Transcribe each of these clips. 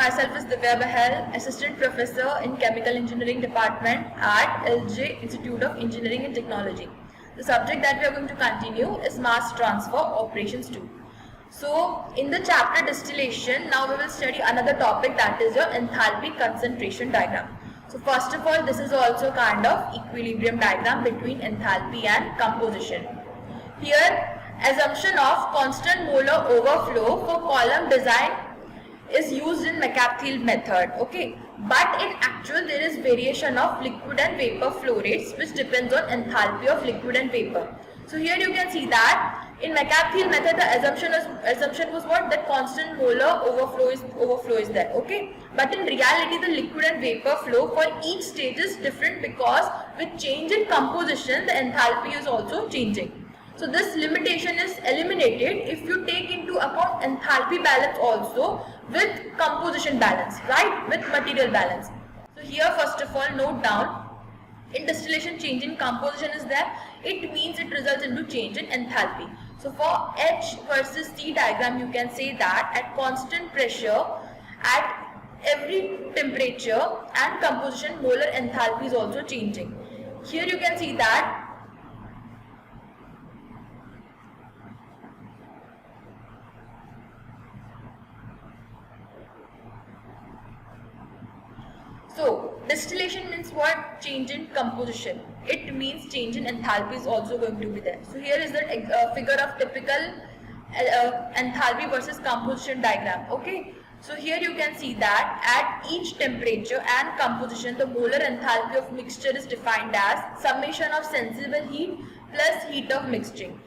myself is Divya Bahal, Assistant Professor in Chemical Engineering Department at LJ Institute of Engineering and Technology. The subject that we are going to continue is Mass Transfer Operations 2. So, in the chapter Distillation, now we will study another topic, that is your enthalpy concentration diagram. So, first of all, this is also kind of equilibrium diagram between enthalpy and composition. Here, assumption of constant molar overflow for column design is used in McCabe-Thiele method, okay, but in actual there is variation of liquid and vapor flow rates which depends on enthalpy of liquid and vapor. So here you can see that in McCabe-Thiele method the assumption was what, that constant molar overflow is there, okay, but in reality the liquid and vapor flow for each stage is different because with change in composition the enthalpy is also changing. So this limitation is eliminated if you take into account enthalpy balance also with composition balance, right, with material balance. So here first of all note down, in distillation change in composition is there, it means it results into change in enthalpy. So for H versus T diagram you can say that at constant pressure, at every temperature and composition molar enthalpy is also changing. Here you can see that so, distillation means what? Change in composition. It means change in enthalpy is also going to be there. So, here is the figure of typical enthalpy versus composition diagram. Okay. So, here you can see that at each temperature and composition, the molar enthalpy of mixture is defined as summation of sensible heat plus heat of mixing.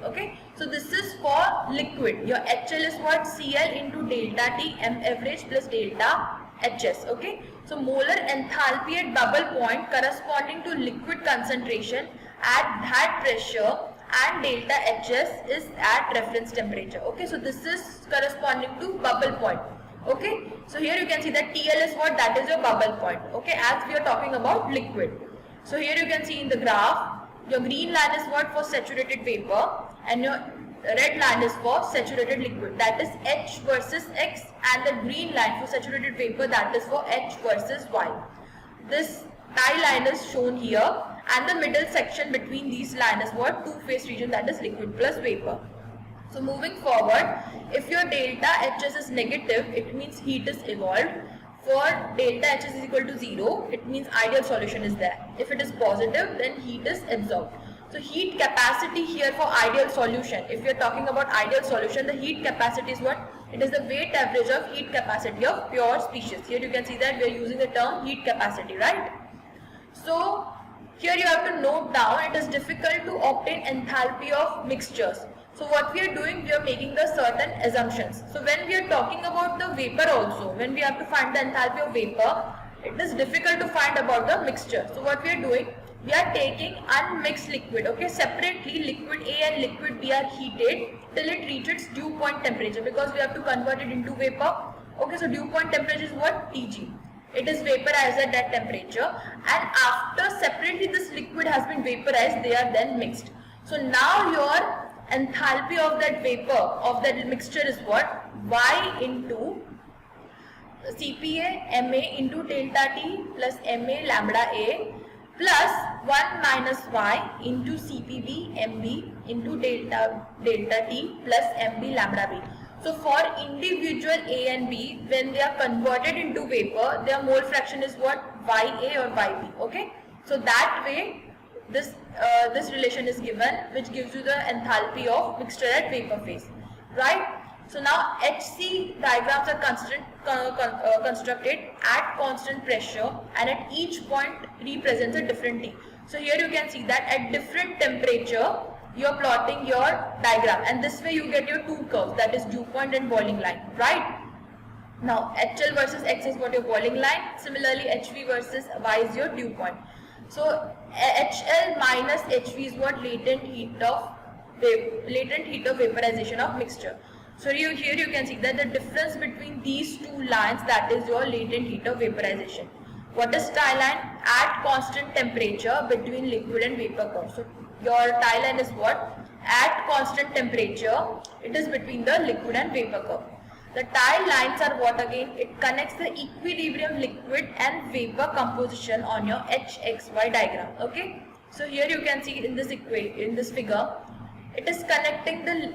Okay. So, this is for liquid. Your HL is what? Cl into delta T M average plus delta HS, okay. So molar enthalpy at bubble point corresponding to liquid concentration at that pressure and delta HS is at reference temperature, okay. So this is corresponding to bubble point, okay. So here you can see that TL is what, that is your bubble point, okay, as we are talking about liquid. So here you can see in the graph, your green line is what, for saturated vapor, and your red line is for saturated liquid, that is H versus X, and the green line for saturated vapor, that is for H versus Y. This tie line is shown here, and the middle section between these lines is what, two-phase region, that is liquid plus vapor. So moving forward, if your delta HS is negative, it means heat is evolved. For delta HS is equal to 0, it means ideal solution is there. If it is positive, then heat is absorbed. So heat capacity here for ideal solution, if we are talking about ideal solution, the heat capacity is what? It is the weight average of heat capacity of pure species. Here you can see that we are using the term heat capacity, right? So here you have to note down, it is difficult to obtain enthalpy of mixtures. So what we are doing, we are making the certain assumptions. So when we are talking about the vapor also, when we have to find the enthalpy of vapor, it is difficult to find about the mixture. So what we are doing, we are taking unmixed liquid, okay, separately liquid A and liquid B are heated till it reaches dew point temperature, because we have to convert it into vapor, okay. So dew point temperature is what? Tg. It is vaporized at that temperature, and after separately this liquid has been vaporized, they are then mixed. So now your enthalpy of that vapor, of that mixture is what? Y into Cpa Ma into delta T plus Ma lambda A plus 1 minus Y into CPB MB into delta T plus MB lambda B. So for individual A and B, when they are converted into vapor, their mole fraction is what? Ya or Yb, okay. So that way this relation is given, which gives you the enthalpy of mixture at vapor phase, right? So now HC diagrams are constructed at constant pressure, and at each point represents a different T. So here you can see that at different temperature you are plotting your diagram, and this way you get your two curves, that is dew point and boiling line, right? Now HL versus X is what, your boiling line. Similarly HV versus Y is your dew point. So HL minus HV is what? Latent heat of vaporization of mixture. So here you can see that the difference between these two lines, that is your latent heat of vaporization. What is tie line? At constant temperature between liquid and vapor curve. So your tie line is what? At constant temperature, it is between the liquid and vapor curve. The tile lines are what again? It connects the equilibrium liquid and vapor composition on your HXY diagram. Okay. So here you can see in this figure, it is connecting the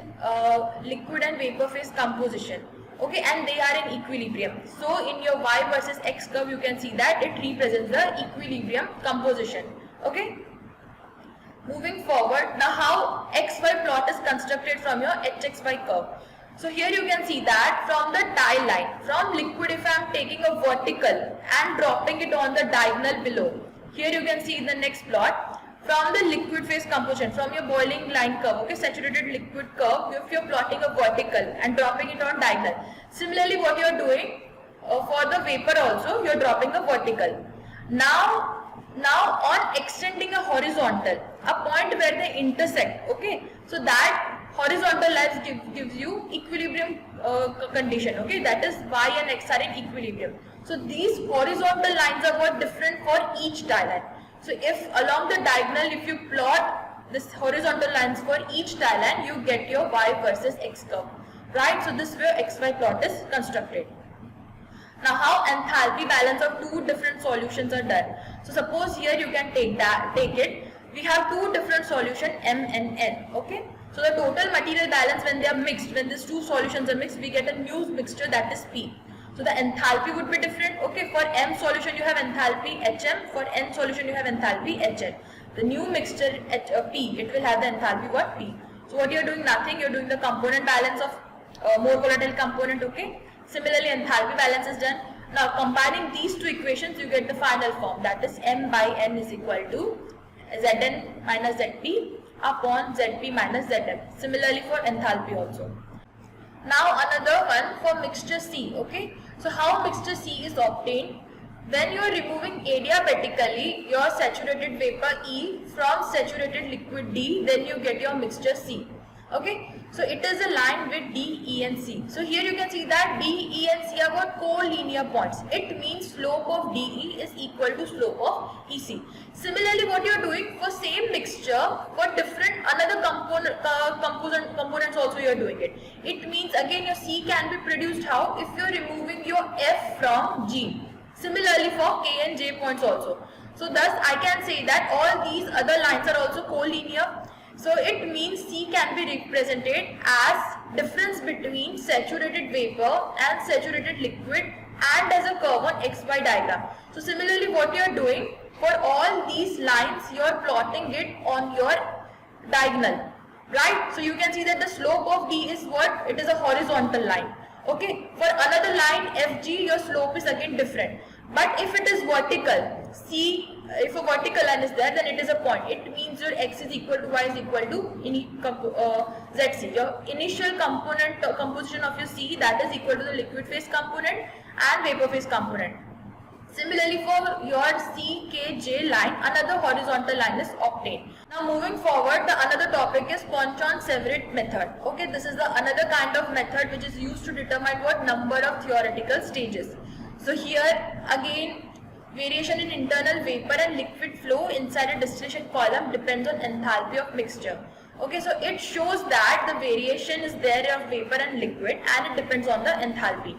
liquid and vapor phase composition. Okay, and they are in equilibrium. So in your Y versus X curve, you can see that it represents the equilibrium composition. Okay. Moving forward, now how XY plot is constructed from your HXY curve. So here you can see that from the tile line, from liquid, if I am taking a vertical and dropping it on the diagonal below. Here you can see in the next plot, from the liquid phase composition, from your boiling line curve, okay, saturated liquid curve, if you are plotting a vertical and dropping it on diagonal. Similarly, what you are doing for the vapor also, you are dropping a vertical. Now on extending a horizontal, a point where they intersect, okay, so that horizontal lines gives you equilibrium condition, okay, that is Y and X are in equilibrium. So these horizontal lines are what different for each tile line. So if along the diagonal, if you plot this horizontal lines for each tile line, you get your Y versus X curve, right? So this way XY plot is constructed. Now how enthalpy balance of two different solutions are done. So suppose here you can take it. We have two different solutions M and N. Okay. So the total material balance when they are mixed, when these two solutions are mixed, we get a new mixture, that is P. So the enthalpy would be different. Okay. For M solution you have enthalpy HM. For N solution you have enthalpy HN. The new mixture P, it will have the enthalpy what? P. So what you are doing? Nothing. You are doing the component balance of more volatile component. Okay. Similarly, enthalpy balance is done. Now, combining these two equations, you get the final form, that is M by N is equal to Zn minus Zp upon Zp minus Zm. Similarly for enthalpy also. Now, another one for mixture C. Okay. So, how mixture C is obtained? When you are removing adiabatically your saturated vapor E from saturated liquid D, then you get your mixture C. Okay, so it is a line with D, E and C. So here you can see that D, E and C are what collinear points. It means slope of DE is equal to slope of EC. Similarly, what you are doing for same mixture, for different another components also you are doing it. It means again your C can be produced how? If you are removing your F from G. Similarly for K and J points also. So thus I can say that all these other lines are also collinear. So it means C can be represented as difference between saturated vapor and saturated liquid and as a curve on XY diagram. So similarly what you are doing for all these lines, you are plotting it on your diagonal, right? So you can see that the slope of D is what? It is a horizontal line. Okay, for another line FG, your slope is again different. But if it is vertical, C, if a vertical line is there, then it is a point. It means your X is equal to Y is equal to ZC. Your initial component composition of your C, that is equal to the liquid phase component and vapor phase component. Similarly, for your CKJ line, another horizontal line is obtained. Now moving forward, the another topic is Ponchon-Ceverett method. Okay, this is the another kind of method which is used to determine what number of theoretical stages. So here again, variation in internal vapor and liquid flow inside a distillation column depends on enthalpy of mixture. Okay, so it shows that the variation is there of vapor and liquid and it depends on the enthalpy.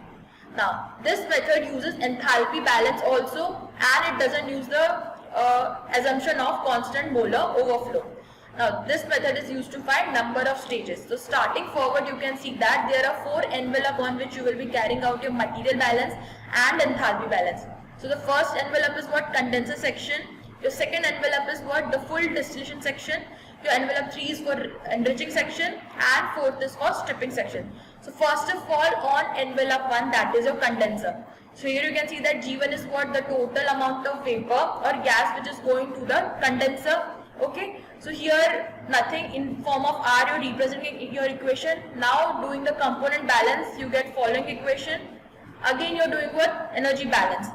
Now, this method uses enthalpy balance also and it doesn't use the assumption of constant molar overflow. Now, this method is used to find number of stages. So, starting forward, you can see that there are 4 envelopes on which you will be carrying out your material balance and enthalpy balance. So, the first envelope is what? Condenser section. Your second envelope is what? The full distillation section. Your envelope 3 is for enriching section and 4th is for stripping section. So first of all on envelope 1, that is your condenser. So here you can see that G1 is what? The total amount of vapor or gas which is going to the condenser. Okay. So here nothing in form of R you are representing your equation. Now doing the component balance you get following equation. Again you are doing what? Energy balance.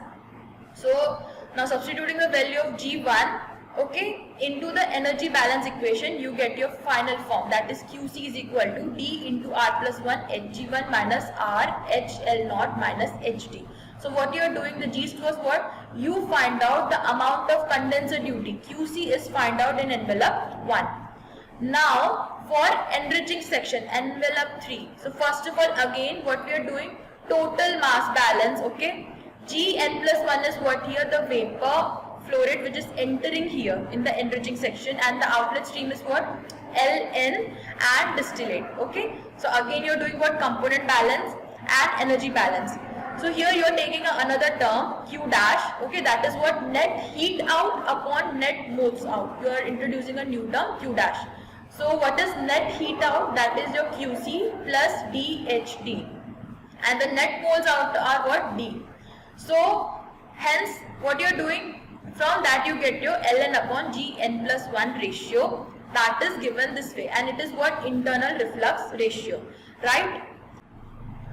So now substituting the value of G1, okay, into the energy balance equation, you get your final form, that is QC is equal to D into R plus 1 Hg1 minus R HL0 minus HD. So what you are doing, the G's was what? You find out the amount of condenser duty. QC is find out in envelope 1. Now For enriching section, envelope 3. So first of all, again what we are doing, total mass balance, okay. Gn plus 1 is what here, the vapor flow rate which is entering here in the enriching section, and the outlet stream is what, Ln and distillate, okay. So again you are doing what, component balance and energy balance. So here you are taking another term Q dash, okay, that is what, net heat out upon net moles out. You are introducing a new term Q dash. So what is net heat out? That is your QC plus DHT, and the net moles out are what, D. So hence what you are doing, from that you get your Ln upon Gn plus 1 ratio, that is given this way, and it is what, internal reflux ratio, right?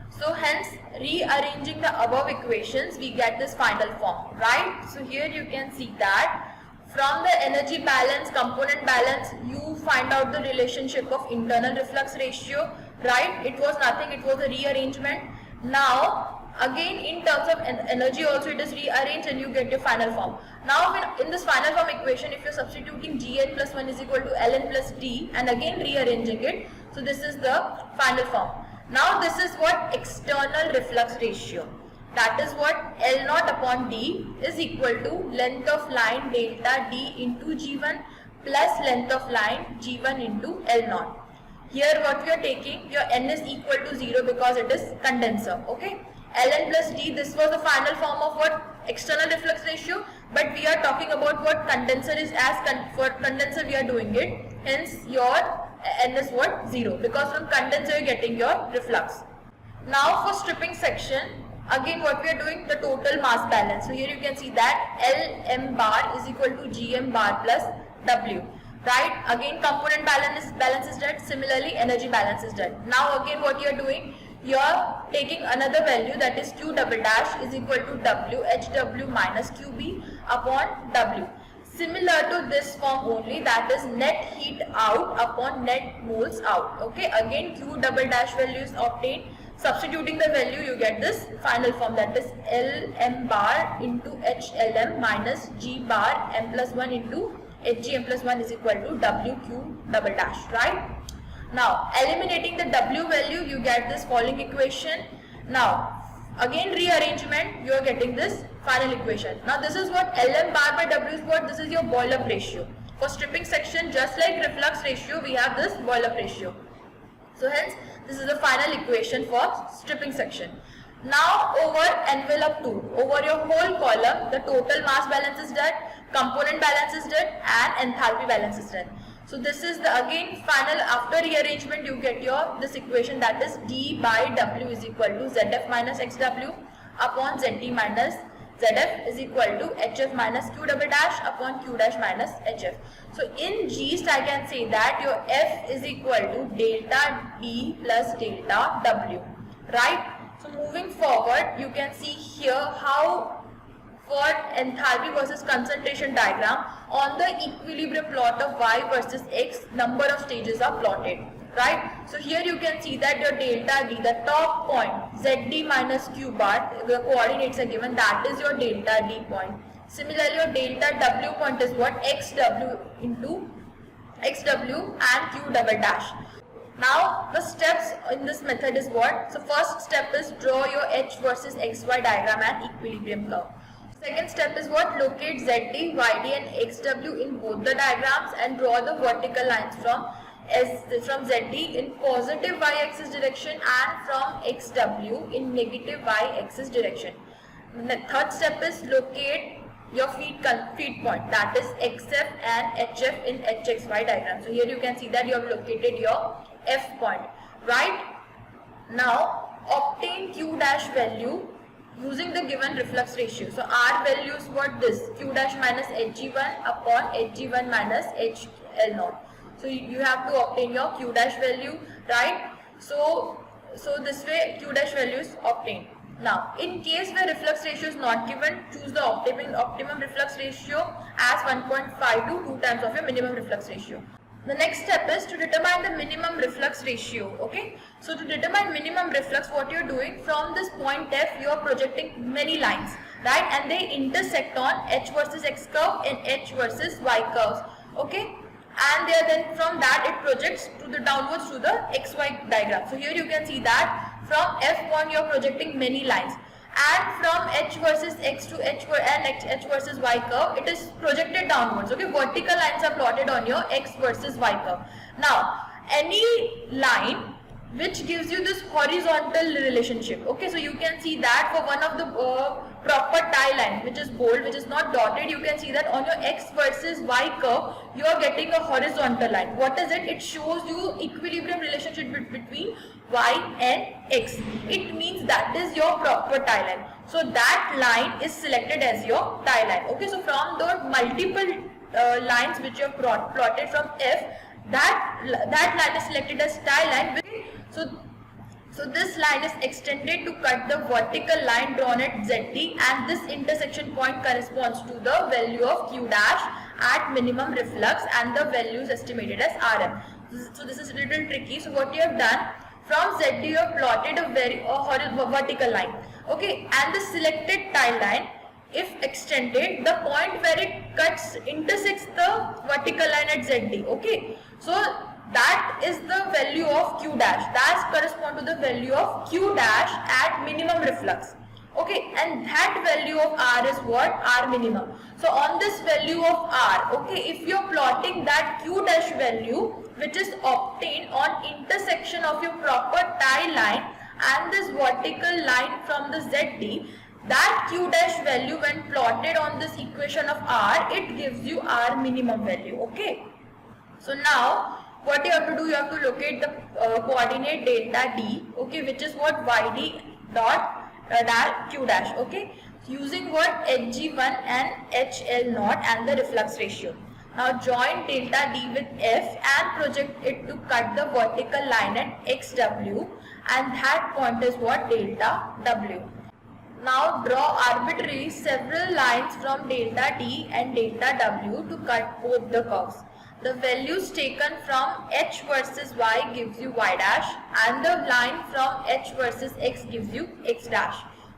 So hence rearranging the above equations we get this final form, right? So here you can see that from the energy balance, component balance, you find out the relationship of internal reflux ratio, right? It was nothing, it was a rearrangement. Now again in terms of energy also it is rearranged and you get your final form. Now when in this final form equation, if you are substituting Gn plus 1 is equal to Ln plus D and again rearranging it, so this is the final form. Now this is what, external reflux ratio. That is what, L naught upon D is equal to length of line delta D into G1 plus length of line G1 into L naught. Here what we are taking, your N is equal to 0 because it is condenser, okay. Ln plus D, this was the final form of what, external reflux ratio, but we are talking about what condenser is, as for condenser we are doing it, hence your N is what, 0, because from condenser you are getting your reflux. Now for stripping section, again what we are doing, the total mass balance. So here you can see that Lm bar is equal to Gm bar plus W, right? Again component balance is that, similarly energy balance is that. Now again what you are doing, you are taking another value, that is Q double dash is equal to W HW minus QB upon W. Similar to this form only, that is net heat out upon net moles out, okay. Again Q double dash value is obtained. Substituting the value you get this final form, that is Lm bar into HLm minus G bar m plus 1 into HGm plus 1 is equal to WQ double dash, right? Now eliminating the W value you get this following equation. Now again rearrangement, you are getting this final equation. Now this is what, Lm bar by W is what, this is your boil-up ratio. For stripping section, just like reflux ratio, we have this boil-up ratio. So hence this is the final equation for stripping section. Now over envelope 2, over your whole column, the total mass balance is done, component balance is done, and enthalpy balance is done. So this is the again final, after rearrangement you get your this equation, that is D by W is equal to ZF minus XW upon ZD minus ZF is equal to HF minus Q double dash upon Q dash minus HF. So in gist I can say that your F is equal to delta D plus delta W, right? So moving forward, you can see here how for enthalpy versus concentration diagram, on the equilibrium plot of Y versus X, number of stages are plotted, right? So here you can see that your delta D, the top point, ZD minus Q bar, the coordinates are given, that is your delta D point. Similarly, your delta W point is what? XW into XW and Q double dash. Now the steps in this method is what? So first step is draw your H versus XY diagram and equilibrium curve. Second step is what? Locate ZD, YD and XW in both the diagrams and draw the vertical lines from ZD in positive y-axis direction and from XW in negative y-axis direction. The third step is locate your feed point, that is XF and HF in HXY diagram. So here you can see that you have located your F point, right? Now obtain Q dash value using the given reflux ratio. So R value is what? This Q dash minus Hg1 upon Hg1 minus HL0. So you have to obtain your Q dash value, right? So this way Q dash value is obtained. Now in case where reflux ratio is not given, choose the optimum reflux ratio as 1.5 to 2 times of your minimum reflux ratio. The next step is to determine the minimum reflux ratio, okay? So to determine minimum reflux, what you're doing, from this point F, you are projecting many lines, right? And they intersect on H versus X curve and H versus Y curves, okay? and then from that it projects to the downwards to the xy diagram. So here you can see that from F point you are projecting many lines, and from H versus X to H versus Y curve it is projected downwards. Okay, vertical lines are plotted on your X versus Y curve. Now any line which gives you this horizontal relationship. Okay, so you can see that for one of the proper tie line which is bold, which is not dotted, you can see that on your X versus Y curve you are getting a horizontal line. What is it? It shows you equilibrium relationship between Y and X. It means that is your proper tie line. So that line is selected as your tie line. Okay, so from the multiple lines which you have plotted from F, that line is selected as tie line. So this line is extended to cut the vertical line drawn at ZD, and this intersection point corresponds to the value of Q dash at minimum reflux, and the value is estimated as RM. So this is a little tricky. So what you have done, from ZD you have plotted a vertical line. Okay, and the selected tie line, if extended, the point where it intersects the vertical line at ZD. Okay, so that is the value of Q dash. That corresponds to the value of Q dash at minimum reflux. Okay, and that value of R is what? R minimum. So on this value of R, okay, if you are plotting that Q dash value which is obtained on intersection of your proper tie line and this vertical line from the ZD, that Q dash value when plotted on this equation of R, it gives you R minimum value. Okay, so now what you have to do, you have to locate the coordinate delta D, okay, which is what? YD dot Q dash. Okay, using what? HG1 and HL naught and the reflux ratio. Now join delta D with F and project it to cut the vertical line at XW, and that point is what? Delta W. Now draw arbitrarily several lines from delta D and delta W to cut both the curves. The values taken from H versus Y gives you Y dash, and the line from H versus X gives you X dash.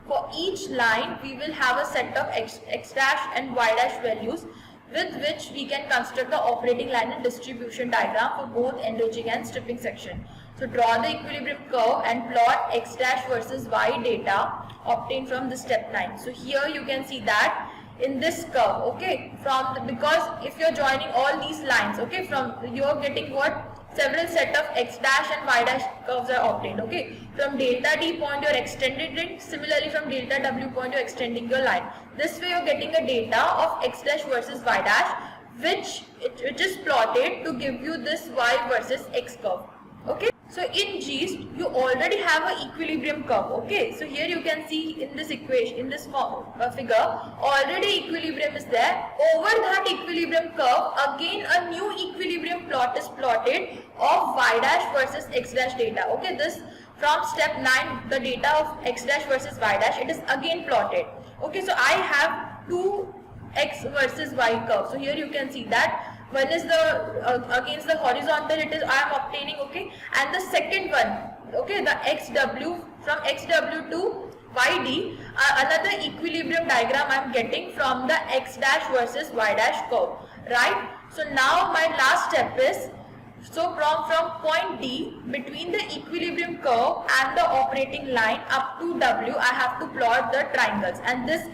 For each line we will have a set of X dash and Y dash values with which we can construct the operating line and distribution diagram for both enriching and stripping section. So draw the equilibrium curve and plot X dash versus Y data obtained from the step 9. So here you can see that in this curve, okay, because if you're joining all these lines, okay, from you're getting what? Several set of X dash and Y dash curves are obtained. Okay, from delta D point you're extending it, similarly from delta W point you're extending your line. This way you're getting a data of X dash versus Y dash which is plotted to give you this Y versus X curve. Okay, so in GIST you already have an equilibrium curve. Okay, so here you can see in this equation, in this figure, already equilibrium is there. Over that equilibrium curve, again a new equilibrium plot is plotted of Y dash versus X dash data. Okay, this from step 9, the data of X dash versus Y dash, it is again plotted. Okay, so I have two X versus Y curve. So here you can see that one is the against the horizontal, it is I am obtaining, okay, and the second one, okay, the XW, from XW to YD, another equilibrium diagram I am getting from the X dash versus Y dash curve, right? So now my last step is, so from point D, between the equilibrium curve and the operating line up to W, I have to plot the triangles, and this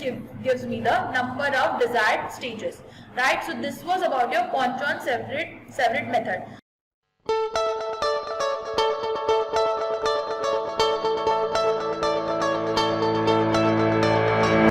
gives me the number of desired stages, right? So this was about your Pointron-Savret method.